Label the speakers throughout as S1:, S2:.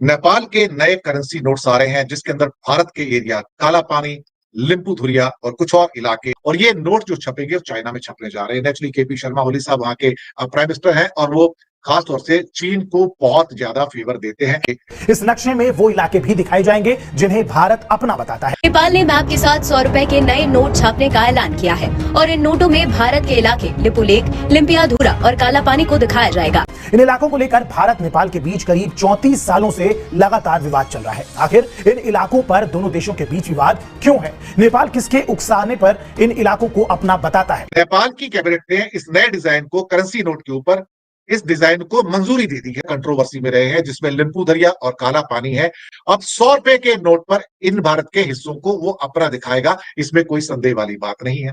S1: नेपाल के नए currency notes आ रहे हैं जिसके अंदर भारत के एरिया काला पानी, लिम्पू धुरिया और कुछ और इलाके और ये नोट जो छपेंगे वो चाइना में छपने जा रहे हैं। नेचुरली केपी शर्मा ओली साहब वहां के प्राइम मिनिस्टर हैं और वो खास तौर से चीन को बहुत ज्यादा फेवर देते हैं।
S2: इस नक्शे में वो इलाके भी दिखाए जाएंगे जिन्हें भारत अपना बताता है।
S3: नेपाल ने मैप के साथ 100 रुपए के नए नोट छापने का ऐलान किया है और इन नोटों में भारत के इलाके लिपुलेख, लिम्पियाधुरा और काला पानी को दिखाया जाएगा।
S2: इन इलाकों को लेकर भारत नेपाल के बीच करीब 34 सालों से लगातार विवाद चल रहा है। आखिर इन इलाकों पर दोनों देशों के बीच विवाद क्यों है? नेपाल किसके उकसाने पर इन इलाकों को अपना बताता है?
S1: नेपाल की कैबिनेट ने इस नए डिजाइन को करेंसी नोट के ऊपर इस डिजाइन को मंजूरी दे दी है। कंट्रोवर्सी में रहे हैं जिसमें लिम्पू दरिया और काला पानी है। अब 100 रुपए के नोट पर इन भारत के हिस्सों को वो अपना दिखाएगा, इसमें कोई संदेह वाली बात नहीं है।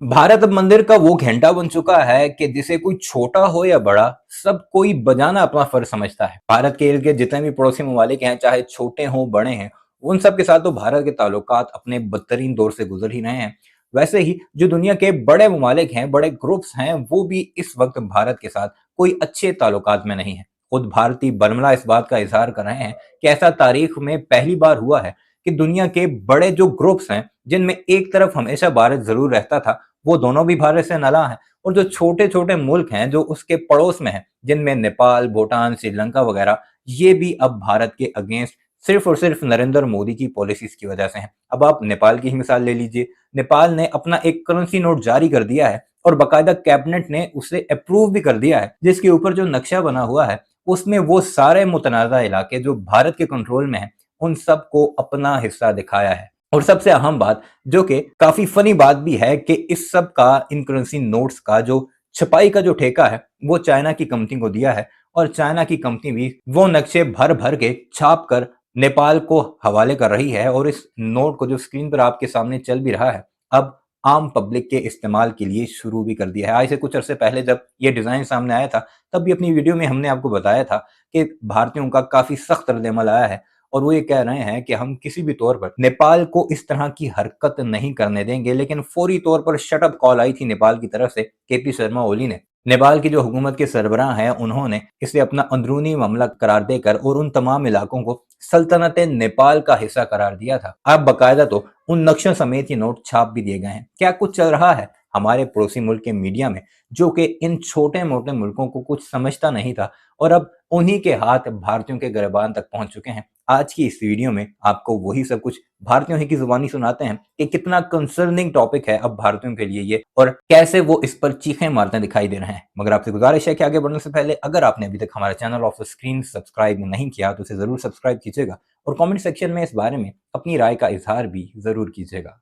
S4: भारत अब मंदिर का वो घंटा बन चुका है कि जिसे कोई छोटा हो या बड़ा सब कोई बजाना अपना फर्ज समझता है। भारत के इर्द गिर्द जितने भी पड़ोसी ममालिक हैं, चाहे छोटे हों बड़े हैं, उन सब के साथ तो भारत के ताल्लुकात अपने बदतरीन दौर से गुजर ही रहे हैं। वैसे ही जो दुनिया के बड़े ममालिक हैं, बड़े ग्रुप्स हैं, वो भी इस वक्त भारत के साथ कोई अच्छे ताल्लुकात में नहीं है। खुद भारतीय बरमला इस बात का इजहार कर रहे हैं कि ऐसा तारीख में पहली बार हुआ है कि दुनिया के बड़े जो ग्रुप्स हैं, जिनमें एक तरफ हमेशा भारत जरूर रहता था, वो दोनों भी भारत से नला हैं, और जो छोटे छोटे मुल्क हैं जो उसके पड़ोस में हैं, जिनमें नेपाल, भूटान, श्रीलंका वगैरह, ये भी अब भारत के अगेंस्ट सिर्फ और सिर्फ नरेंद्र मोदी की पॉलिसीज की वजह से हैं। अब आप नेपाल की ही मिसाल ले लीजिए। नेपाल ने अपना एक करेंसी नोट जारी कर दिया है और बाकायदा कैबिनेट ने उसे अप्रूव भी कर दिया है, जिसके ऊपर जो नक्शा बना हुआ है उसमें वो सारे मुतनाज़ा इलाके जो भारत के कंट्रोल में हैं, उन सबको अपना हिस्सा दिखाया है। और सबसे अहम बात, जो कि काफी फनी बात भी है, कि इस सब का, इन करेंसी नोट्स का जो छपाई का जो ठेका है वो चाइना की कंपनी को दिया है और चाइना की कंपनी भी वो नक्शे भर भर के छाप कर नेपाल को हवाले कर रही है। और इस नोट को जो स्क्रीन पर आपके सामने चल भी रहा है, अब आम पब्लिक के इस्तेमाल के लिए शुरू भी कर दिया है। आज से कुछ अरसे पहले जब ये डिजाइन सामने आया था, तब भी अपनी वीडियो में हमने आपको बताया था कि भारतीयों का काफी सख्त रद्द-ए-अमल आया है और वो ये कह रहे हैं कि हम किसी भी तौर पर नेपाल को इस तरह की हरकत नहीं करने देंगे। लेकिन फौरी तौर पर शटअप कॉल आई थी नेपाल की तरफ से केपी शर्मा ओली ने। नेपाल की जो हुकूमत के सरबराह हैं, उन्होंने इसे अपना अंदरूनी मामला करार देकर और उन तमाम इलाकों को सल्तनत नेपाल का हिस्सा करार दिया था। अब बाकायदा तो उन नक्शों समेत ये नोट छाप भी दिए गए हैं। क्या कुछ चल रहा है हमारे पड़ोसी मुल्क के मीडिया में, जो कि इन छोटे मोटे मुल्कों को कुछ समझता नहीं था और अब उन्हीं के हाथ भारतीयों के गिरबान तक पहुंच चुके हैं। आज की इस वीडियो में आपको वही सब कुछ भारतीयों ही की जुबानी सुनाते हैं कि कितना कंसर्निंग टॉपिक है अब भारतीयों के लिए ये, और कैसे वो इस पर चीखें मारते दिखाई दे रहे हैं। मगर आपसे गुजारिश है कि आगे बढ़ने से पहले अगर आपने अभी तक हमारा channel of the screen subscribe नहीं किया तो उसे जरूर सब्सक्राइब कीजिएगा और कमेंट सेक्शन में इस बारे में अपनी राय का इजहार भी जरूर कीजिएगा।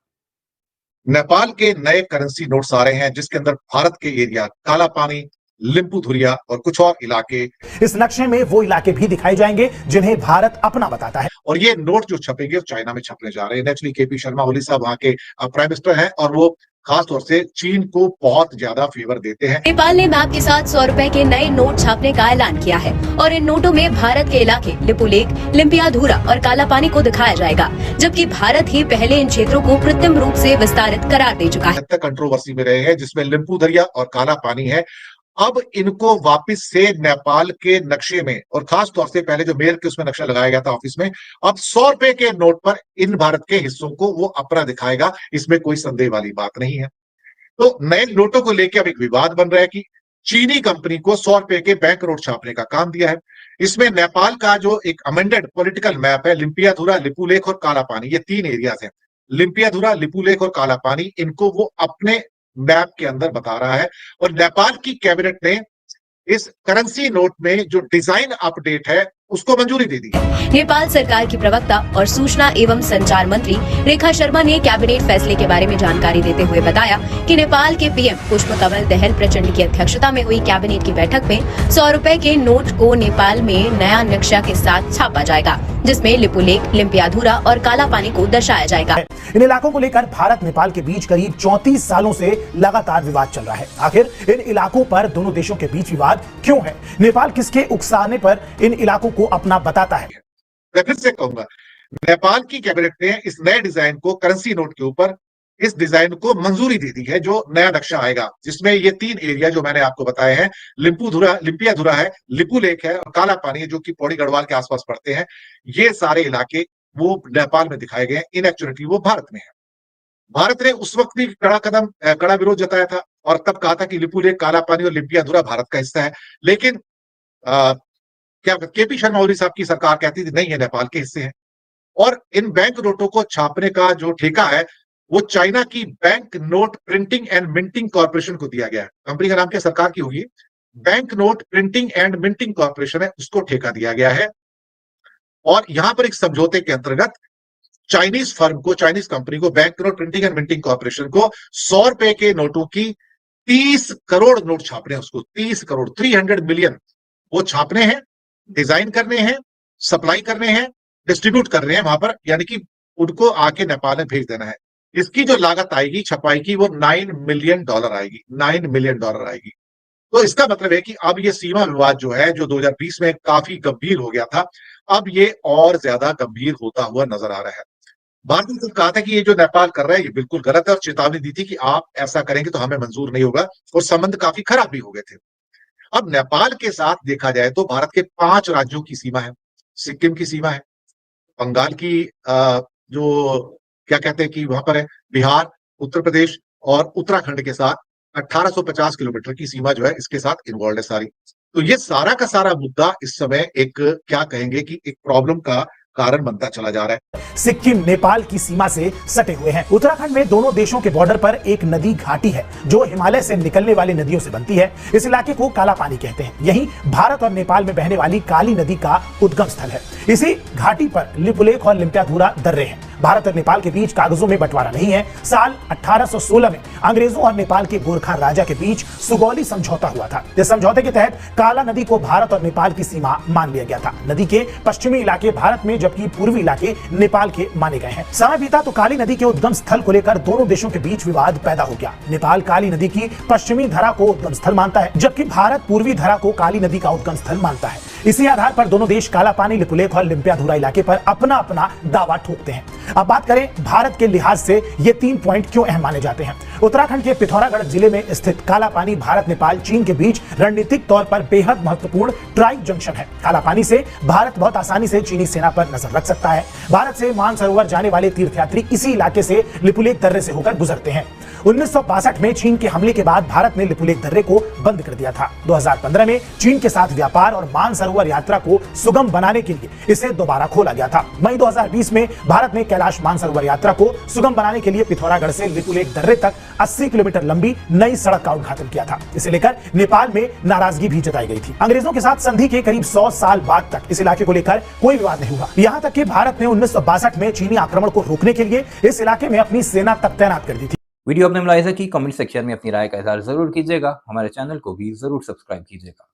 S1: नेपाल के नए करेंसी नोट्स आ रहे हैं जिसके अंदर भारत के एरिया काला पानी, लिम्पू धुरिया और कुछ और इलाके,
S2: इस नक्शे में वो इलाके भी दिखाए जाएंगे जिन्हें भारत अपना बताता है।
S1: और ये नोट जो छपेंगे वो चाइना में छपने जा रहे हैं। नेचुरली केपी शर्मा ओली साहब वहां के प्राइम मिनिस्टर हैं और वो खास तौर से चीन को बहुत ज्यादा फेवर देते हैं।
S3: नेपाल ने मैप के साथ 100 रुपए के नए नोट छापने का ऐलान किया है और इन नोटों में भारत के इलाके लिपुलेख, लिम्पियाधुरा और काला पानी को दिखाया जाएगा, जबकि भारत ही पहले इन क्षेत्रों को कृत्रिम रूप से विस्तारित करार दे चुका है।
S1: कंट्रोवर्सी में रहे हैं जिसमें लिम्पू दरिया और काला पानी है। अब इनको वापस से नेपाल के नक्शे में, और खास तौर से पहले जो मेयर के उसमें नक्शा लगाया गया था ऑफिस में, अब 100 रुपए के नोट पर इन भारत के हिस्सों को वो अपना दिखाएगा, इसमें कोई संदेह वाली बात नहीं है। तो नए नोटों को लेकर अब एक विवाद बन रहा है कि चीनी कंपनी को 100 रुपए के बैंक नोट छापने का काम दिया है। इसमें नेपाल का जो एक अमेंडेड पॉलिटिकल मैप है, लिम्पियाधुरा, लिपुलेख और काला पानी, ये 3 एरियाज हैं। लिम्पियाधुरा, लिपुलेख और काला पानी, इनको वो अपने मैप के अंदर बता रहा है। और नेपाल की कैबिनेट ने इस करेंसी नोट में जो डिजाइन अपडेट है उसको मंजूरी दे दी।
S3: नेपाल सरकार की प्रवक्ता और सूचना एवं संचार मंत्री रेखा शर्मा ने कैबिनेट फैसले के बारे में जानकारी देते हुए बताया कि नेपाल के पीएम पुष्पकमल दहल प्रचंड की अध्यक्षता में हुई कैबिनेट की बैठक में 100 रुपए के नोट को नेपाल में नया नक्शा के साथ छापा जाएगा, जिसमें लिपुलेख, लिम्पियाधुरा और काला पानी को दर्शाया जाएगा।
S2: इन इलाकों को लेकर भारत नेपाल के बीच करीब 34 सालों से लगातार विवाद चल रहा है। आखिर इन इलाकों पर दोनों देशों के बीच विवाद क्यों है? नेपाल किसके उकसाने पर इन इलाकों को अपना बताता है?
S1: मैं फिर से कहूंगा, नेपाल की कैबिनेट ने इस नए डिजाइन को करेंसी नोट के ऊपर इस डिजाइन को मंजूरी दे दी है, जो नया नक्शा आएगा, जिसमें ये 3 एरिया जो मैंने आपको बताए हैं, लिम्पियाधुरा है, लिपु लेक है और काला पानी है, जो कि पौड़ी गढ़वाल के आसपास पड़ते हैं, ये सारे इलाके वो नेपाल में दिखाए गए हैं। इन एक्चुअलिटी वो भारत में है। भारत ने उस वक्त भी कड़ा विरोध जताया था और तब कहा था कि लिपु लेक, काला पानी और लिम्पियाधुरा भारत का हिस्सा है। लेकिन क्या केपी शर्मा ओली साहब की सरकार कहती थी नहीं, ये नेपाल के हिस्से हैं। और इन बैंक नोटों को छापने का जो ठेका है वो चाइना की bank note printing and minting corporation को दिया गया है। कंपनी का नाम क्या सरकार की होगी, bank note printing and minting corporation है, उसको ठेका दिया गया है। और यहां पर एक समझौते के अंतर्गत चाइनीज फर्म को, चाइनीज कंपनी को, bank note printing and minting corporation को 100 रुपए के नोटों की 30 करोड़ नोट छापने हैं। उसको 30 करोड़ 300 मिलियन वो छापने हैं, डिजाइन करने हैं, सप्लाई करने हैं, डिस्ट्रीब्यूट कर रहे हैं वहां पर, यानी कि उनको आके नेपाल में भेज देना है। इसकी जो लागत आएगी छपाई की वो $9 मिलियन आएगी, $9 मिलियन आएगी। तो इसका मतलब है कि अब ये सीमा विवाद जो है, जो 2020 में काफी गंभीर हो गया था, अब ये और ज्यादा गंभीर होता हुआ नजर आ रहा है। भारत ने कहा था कि ये जो नेपाल कर रहा है ये बिल्कुल गलत है और चेतावनी दी थी कि आप ऐसा करेंगे तो हमें मंजूर नहीं होगा, और संबंध काफी खराब भी हो गए थे। अब नेपाल के साथ देखा जाए तो भारत के 5 राज्यों की सीमा है। सिक्किम की सीमा है, बंगाल की जो क्या कहते हैं कि वहां पर है, बिहार, उत्तर प्रदेश और उत्तराखंड के साथ 1850 किलोमीटर की सीमा जो है इसके साथ इन्वॉल्व है सारी। तो ये सारा का सारा मुद्दा इस समय एक क्या कहेंगे कि एक प्रॉब्लम का कारण बनता चला जा रहा है।
S2: सिक्किम नेपाल की सीमा से सटे हुए हैं। उत्तराखंड में दोनों देशों के बॉर्डर पर एक नदी घाटी है जो हिमालय से निकलने वाली नदियों से बनती है। इस इलाके को काला पानी कहते हैं। यही भारत और नेपाल में बहने वाली काली नदी का उद्गम स्थल है। इसी घाटी पर लिपु लेक और लिम्पियाधुरा दर्रे हैं। भारत और नेपाल के बीच कागजों में बंटवारा नहीं है। साल 1816 में अंग्रेजों और नेपाल के गोरखा राजा के बीच सुगौली समझौता हुआ था। इस समझौते के तहत काला नदी को भारत और नेपाल की सीमा मान लिया गया था। नदी के पश्चिमी इलाके भारत में जबकि पूर्वी इलाके नेपाल के माने गए हैं। समय बीता तो काली नदी के उद्गम स्थल को लेकर दोनों देशों के बीच विवाद पैदा हो गया। नेपाल काली नदी की पश्चिमी धारा को उद्गम स्थल मानता है, जबकि भारत पूर्वी धारा को काली नदी का उद्गम स्थल मानता है। इसी आधार पर दोनों देश काला पानी, लिपु लेक और लिम्पियाधुरा इलाके पर अपना अपना दावा ठोकते हैं। अब बात करें भारत के लिहाज से ये 3 पॉइंट क्यों अहम माने जाते हैं। उत्तराखंड के पिथौरागढ़ जिले में स्थित काला पानी भारत, नेपाल, चीन के बीच रणनीतिक तौर पर बेहद महत्वपूर्ण ट्राइक जंक्शन है। काला पानी से भारत बहुत आसानी से चीनी सेना पर नजर रख सकता है। भारत से मानसरोवर जाने वाले तीर्थयात्री इसी इलाके से लिपु लेक दर्रे से होकर गुजरते हैं। 1962 में चीन के हमले के बाद भारत ने लिपु लेक दर्रे को बंद कर दिया था। 2015 में चीन के साथ व्यापार और मानसरोवर यात्रा को सुगम बनाने के लिए इसे दोबारा खोला गया था। मई 2020 में भारत ने कैलाश मानसरोवर यात्रा को सुगम बनाने के लिए पिथौरागढ़ से लिपु लेक दर्रे तक 80 किलोमीटर लंबी नई सड़क का उद्घाटन किया था। इसे लेकर नेपाल में नाराजगी भी जताई गई थी। अंग्रेजों के साथ संधि के करीब 100 साल बाद तक इस इलाके को लेकर कोई विवाद नहीं हुआ। यहां तक कि भारत ने 1962 में चीनी आक्रमण को रोकने के लिए इस इलाके में अपनी सेना तक तैनात कर दी थी।
S4: वीडियो आपने मुलाहिजा की, कमेंट सेक्शन में अपनी राय का इजहार जरूर कीजिएगा। हमारे चैनल को भी जरूर सब्सक्राइब कीजिएगा।